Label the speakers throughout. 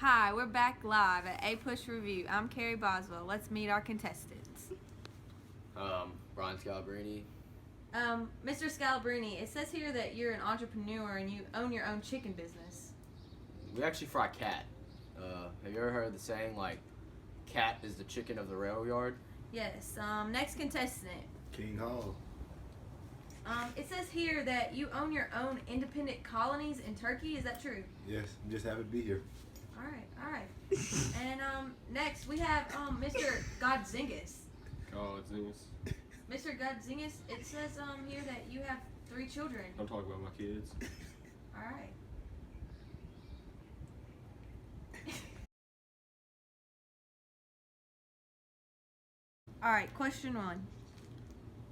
Speaker 1: Hi, we're back live at APUSH Review. I'm Carrie Boswell. Let's meet our contestants.
Speaker 2: Brian Scalabrini.
Speaker 1: Mr. Scalabrini, it says here that you're an entrepreneur and you own your own chicken business.
Speaker 2: We actually fry cat. Have you ever heard the saying, like, cat is the chicken of the rail yard?
Speaker 1: Yes. Next contestant.
Speaker 3: King Hall.
Speaker 1: It says here that you own your own independent colonies in Turkey. Is that true?
Speaker 3: Yes, I'm just happy to be here.
Speaker 1: All right. And next we have Mr. Godzingas.
Speaker 4: Godzingas.
Speaker 1: Mr. Godzingas, it says here that you have 3 children.
Speaker 4: Don't talk about my kids.
Speaker 1: All right. All right, question 1.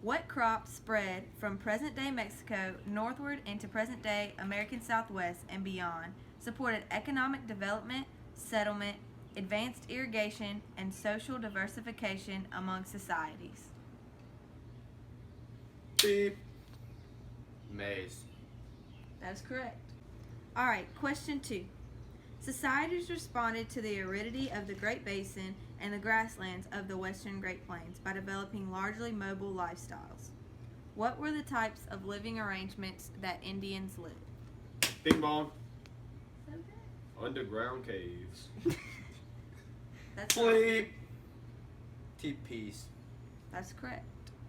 Speaker 1: What crop spread from present-day Mexico northward into present-day American Southwest and beyond, supported economic development, settlement, advanced irrigation, and social diversification among societies?
Speaker 3: Beep.
Speaker 2: Maize.
Speaker 1: That is correct. All right, question 2. Societies responded to the aridity of the Great Basin and the grasslands of the western Great Plains by developing largely mobile lifestyles. What were the types of living arrangements that Indians lived?
Speaker 4: Bing bong.
Speaker 1: So good.
Speaker 4: Underground caves.
Speaker 1: That's
Speaker 2: Bleep. Teepees.
Speaker 1: That's correct.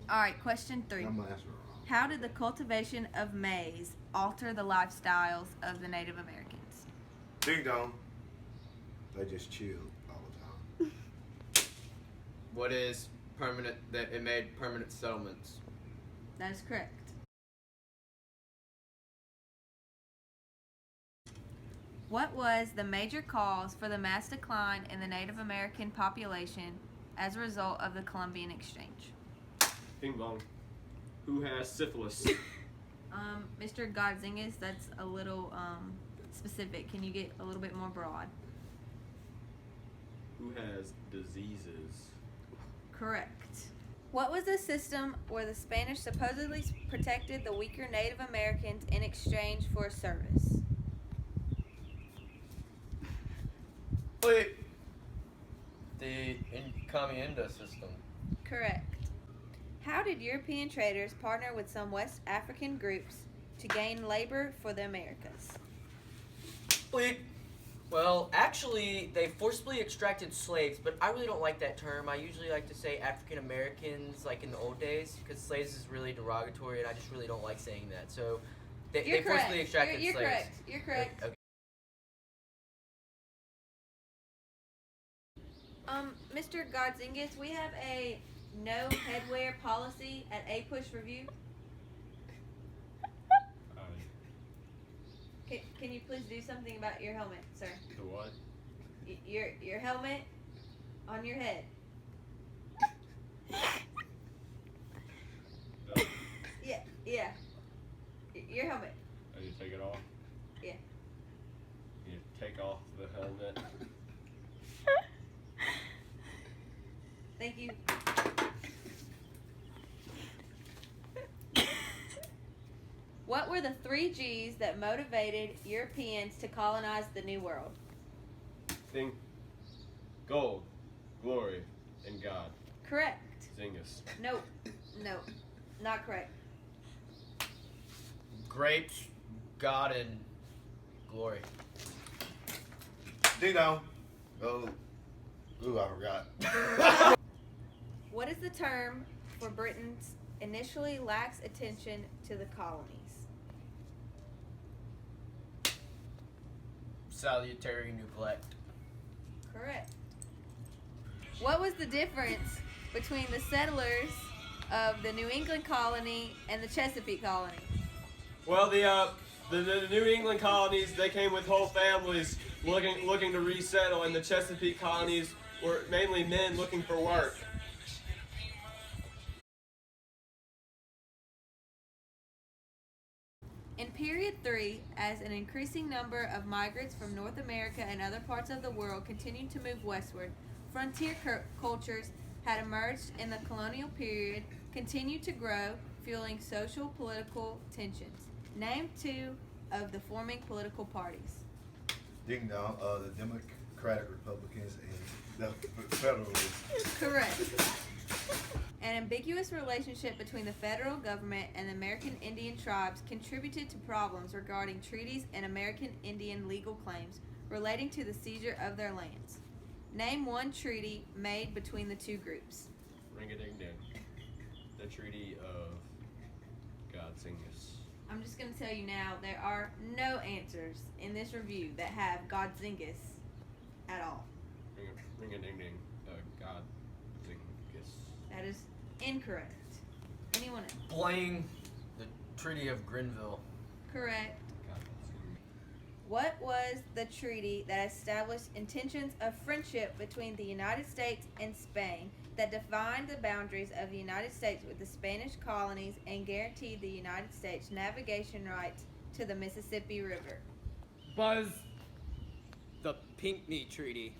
Speaker 1: All right, question 3.
Speaker 3: I'm last wrong.
Speaker 1: How did the cultivation of maize alter the lifestyles of the Native Americans?
Speaker 3: Ding dong. They just chilled all the time.
Speaker 2: What is permanent, that it made permanent settlements?
Speaker 1: That is correct. What was the major cause for the mass decline in the Native American population as a result of the Columbian Exchange?
Speaker 4: Bing bong. Who has syphilis?
Speaker 1: Mr. Godzingas, that's a little specific. Can you get a little bit more broad?
Speaker 4: Who has diseases?
Speaker 1: Correct. What was the system where the Spanish supposedly protected the weaker Native Americans in exchange for a service?
Speaker 2: Bleep. The encomienda system.
Speaker 1: Correct. How did European traders partner with some West African groups to gain labor for the Americas?
Speaker 5: Bleep. Well, actually, they forcibly extracted slaves, but I really don't like that term. I usually like to say African Americans, like in the old days, because slaves is really derogatory, and I just really don't like saying that. So, they forcibly extracted
Speaker 1: You're
Speaker 5: slaves.
Speaker 1: correct. You're correct.
Speaker 5: Okay.
Speaker 1: Mr. Godzingas, we have a no headwear policy at APUSH Review. Can you please do something about your helmet, sir?
Speaker 4: The what?
Speaker 1: Your helmet on your head. Yeah. Your helmet.
Speaker 4: I need to take it off?
Speaker 1: Yeah.
Speaker 4: You take off the helmet.
Speaker 1: Thank you. What were the 3 G's that motivated Europeans to colonize the New World?
Speaker 4: Thing. Gold. Glory. And God.
Speaker 1: Correct.
Speaker 4: Zingus.
Speaker 1: No, not correct.
Speaker 2: Grapes, God, and glory.
Speaker 3: Ding dong. Oh. Ooh, I forgot.
Speaker 1: What is the term for Britain's initially lax attention to the colonies?
Speaker 2: Salutary neglect.
Speaker 1: Correct. What was the difference between the settlers of the New England colony and the Chesapeake colony?
Speaker 4: Well, the New England colonies, they came with whole families looking to resettle, and the Chesapeake colonies were mainly men looking for work.
Speaker 1: In period 3, as an increasing number of migrants from North America and other parts of the world continued to move westward, frontier cultures had emerged in the colonial period, continued to grow, fueling social political tensions. Name 2 of the forming political parties.
Speaker 3: Ding dong. The Democratic Republicans and the Federalists.
Speaker 1: Correct. An ambiguous relationship between the federal government and the American Indian tribes contributed to problems regarding treaties and American Indian legal claims relating to the seizure of their lands. Name one treaty made between the two groups.
Speaker 4: Ring-a-ding-ding. The Treaty of Godsingus.
Speaker 1: I'm just going to tell you now, there are no answers in this review that have Godzingus at all.
Speaker 4: Ring-a-ding-ding. Godsingus.
Speaker 1: That is incorrect. Anyone else?
Speaker 5: Bling. The Treaty of Grenville.
Speaker 1: Correct.
Speaker 4: Godsingus.
Speaker 1: What was the treaty that established intentions of friendship between the United States and Spain that defined the boundaries of the United States with the Spanish colonies and guaranteed the United States navigation rights to the Mississippi River?
Speaker 6: Buzz. The Pinckney Treaty.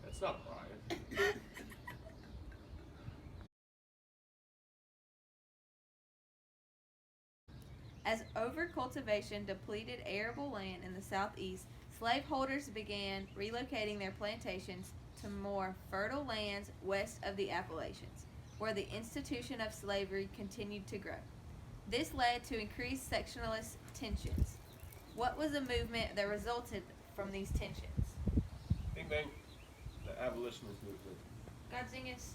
Speaker 4: That's not Brian.
Speaker 1: As overcultivation depleted arable land in the southeast, slaveholders began relocating their plantations to more fertile lands west of the Appalachians, where the institution of slavery continued to grow. This led to increased sectionalist tensions. What was a movement that resulted from these tensions?
Speaker 4: Bing bang. The abolitionist movement.
Speaker 1: Godzingus,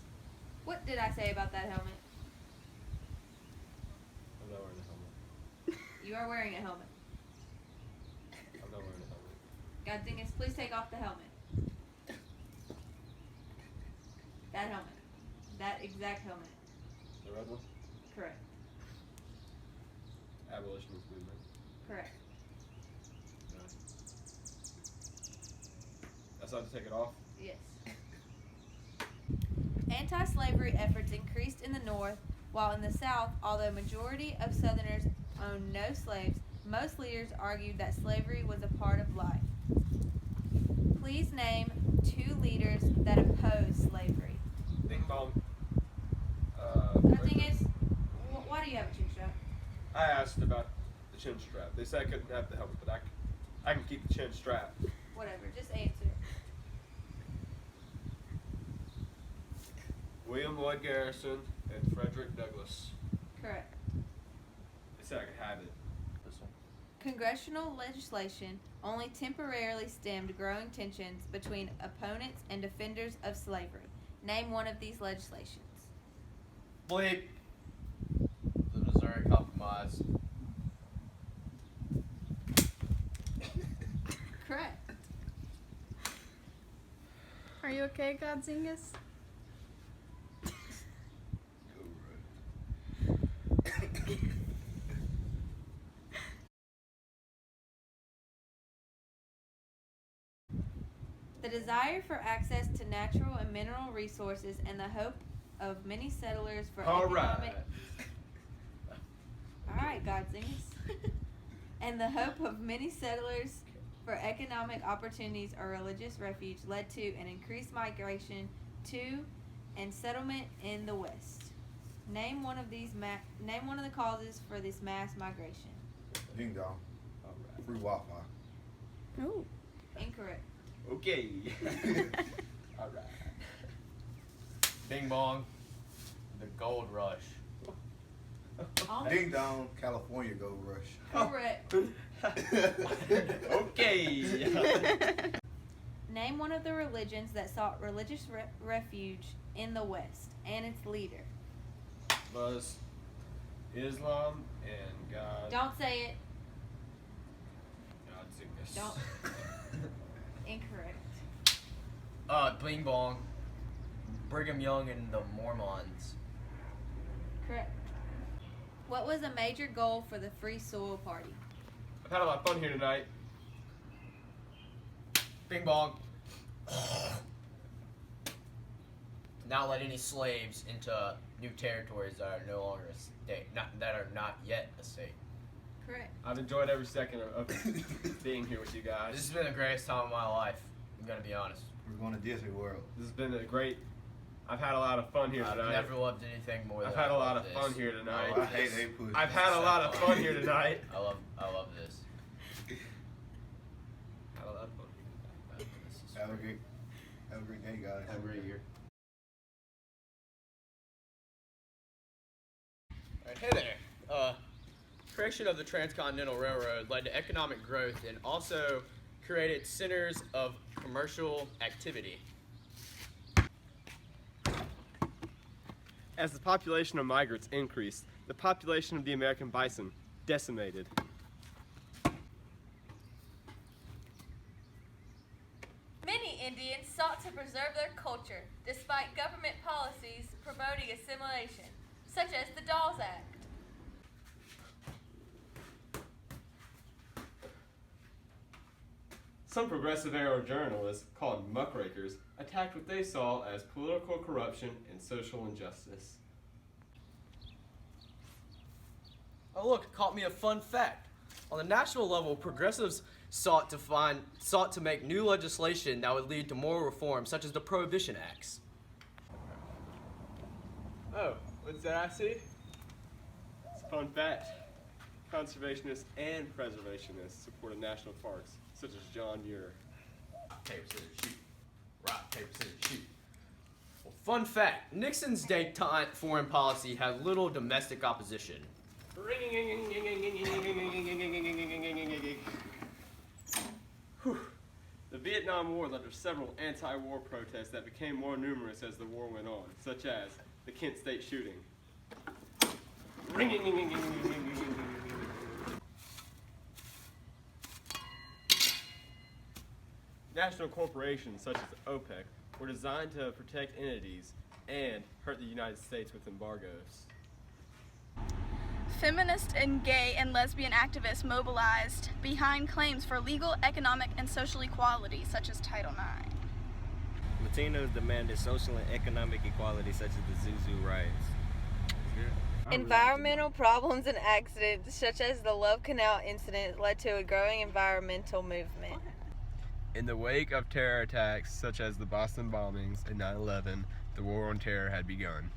Speaker 1: what did I say about that helmet?
Speaker 4: I'm not wearing a helmet.
Speaker 1: You are wearing a helmet.
Speaker 4: I'm not wearing a helmet.
Speaker 1: Godzingus, please take off the helmet. That helmet. That exact helmet.
Speaker 4: The red one?
Speaker 1: Correct.
Speaker 4: Abolitionist movement.
Speaker 1: Correct.
Speaker 4: No. I still have to take it off?
Speaker 1: Yes. Anti-slavery efforts increased in the North, while in the South, although majority of Southerners owned no slaves, most leaders argued that slavery was a part of life. Please name two leaders that opposed slavery.
Speaker 4: Bing bong.
Speaker 1: The thing is, why do you have a chin strap?
Speaker 4: I asked about the chin strap. They said I couldn't have the helmet, but I can keep the chin strap.
Speaker 1: Whatever, just answer.
Speaker 4: William Lloyd Garrison and Frederick Douglass.
Speaker 1: Correct.
Speaker 4: They said I could have it.
Speaker 5: This one.
Speaker 1: Congressional legislation only temporarily stemmed growing tensions between opponents and defenders of slavery. Name one of these legislations.
Speaker 5: Bleep. The Missouri Compromise.
Speaker 1: Correct.
Speaker 7: Are you okay, Godzingus?
Speaker 1: The desire for access to natural and mineral resources and the hope of many settlers for
Speaker 4: All
Speaker 1: economic...
Speaker 4: right.
Speaker 1: Alright, Godzingus. And the hope of many settlers for economic opportunities or religious refuge led to an increased migration to and settlement in the West. Name one of these name one of the causes for this mass migration.
Speaker 3: Ding dong.
Speaker 4: All right.
Speaker 3: Free Wi-Fi.
Speaker 7: Ooh.
Speaker 1: Incorrect.
Speaker 4: Okay. All right.
Speaker 5: Bing bong. The Gold Rush.
Speaker 3: Ding dong. California Gold Rush.
Speaker 1: Correct.
Speaker 4: Okay.
Speaker 1: Name one of the religions that sought religious refuge in the West and its leader.
Speaker 4: Buzz. Islam and God.
Speaker 1: Don't say it.
Speaker 4: Godsingus.
Speaker 1: Don't. Incorrect.
Speaker 5: Bing bong. Brigham Young and the Mormons.
Speaker 1: Correct. What was a major goal for the Free Soil Party?
Speaker 4: I've had a lot of fun here tonight.
Speaker 5: Bing bong. Not let any slaves into new territories that are no longer a state, that are not yet a state.
Speaker 1: Correct.
Speaker 4: I've enjoyed every second of being here with you
Speaker 5: This
Speaker 4: guys.
Speaker 5: has been the greatest time of my life. I'm gonna be honest.
Speaker 3: We're going to Disney World.
Speaker 4: This has been a great. I've had a lot of fun here
Speaker 5: I've
Speaker 4: tonight.
Speaker 5: never loved anything more.
Speaker 4: I've
Speaker 5: than
Speaker 4: had
Speaker 5: I
Speaker 4: a lot
Speaker 5: love
Speaker 4: of
Speaker 5: this.
Speaker 4: fun here tonight.
Speaker 3: I hate APUSH.
Speaker 4: I've had a lot of fun here tonight.
Speaker 5: I love this.
Speaker 4: Had a lot of fun.
Speaker 3: Have a great day, guys.
Speaker 2: Have a great year.
Speaker 6: Alright, hey there. Creation of the Transcontinental Railroad led to economic growth and also created centers of commercial activity.
Speaker 4: As the population of migrants increased, the population of the American bison decimated.
Speaker 1: Many Indians sought to preserve their culture despite government policies promoting assimilation, such as the Dawes Act.
Speaker 4: Some progressive era journalists, called muckrakers, attacked what they saw as political corruption and social injustice.
Speaker 5: Oh look, it caught me a fun fact. On the national level, progressives sought to make new legislation that would lead to moral reform, such as the Prohibition Acts.
Speaker 4: Oh, what's that I see? It's a fun fact. Conservationists and preservationists supported national parks, such as John Muir.
Speaker 5: Paper, scissors, shoot. Rock, paper, scissors, shoot. Well, fun fact, Nixon's détente foreign policy had little domestic opposition.
Speaker 4: The Vietnam War led to several anti-war protests that became more numerous as the war went on, such as the Kent State shooting. National corporations such as OPEC were designed to protect entities and hurt the United States with embargoes.
Speaker 7: Feminist and gay and lesbian activists mobilized behind claims for legal, economic, and social equality, such as Title IX.
Speaker 8: Latinos demanded social and economic equality, such as the Zuzu riots.
Speaker 1: Environmental problems and accidents, such as the Love Canal incident, led to a growing environmental movement.
Speaker 4: In the wake of terror attacks such as the Boston bombings and 9/11, the war on terror had begun.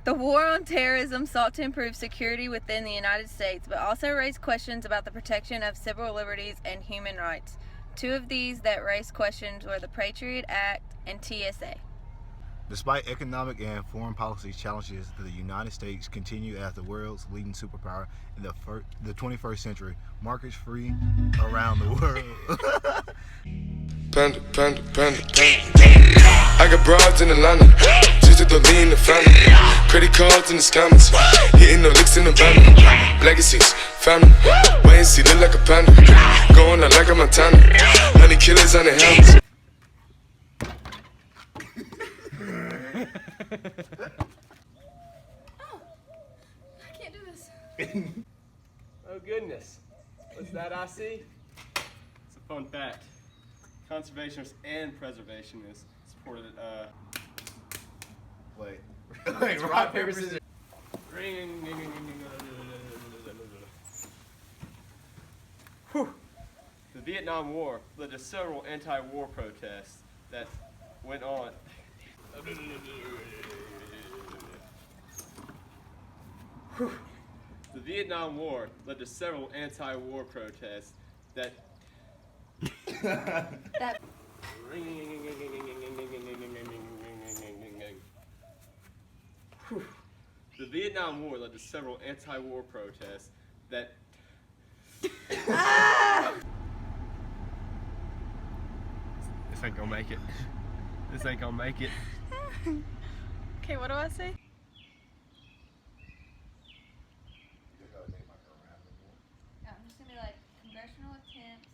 Speaker 1: The war on terrorism sought to improve security within the United States, but also raised questions about the protection of civil liberties and human rights. Two of these that raised questions were the Patriot Act and TSA.
Speaker 3: Despite economic and foreign policy challenges, the United States continue as the world's leading superpower in the 21st century. Markets free around the world.
Speaker 9: Panda, panda, panda, panda. I got broads in Atlanta, just to lean the family. Credit cards in the scammers, hitting the licks in the van. Legacies, family, wait and see, look like a panda. Going out like a Montana, honey killers on the helmets.
Speaker 7: Oh, I can't do this.
Speaker 4: Oh goodness, what's that I see? It's a fun fact. Conservationists and preservationists supported
Speaker 3: Wait.
Speaker 5: It's rock, paper, scissors.
Speaker 4: Whew. The Vietnam War led to several anti-war protests that went on. Whew. The Vietnam War led to several anti-war protests that Whew. The Vietnam War led to several anti-war protests that This ain't gonna make it. This ain't gonna make it.
Speaker 7: Okay, what do I say?
Speaker 1: I'm just gonna be like congressional attempts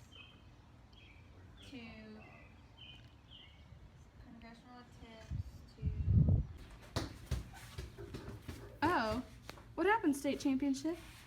Speaker 1: to
Speaker 7: Oh, what happened, state championship?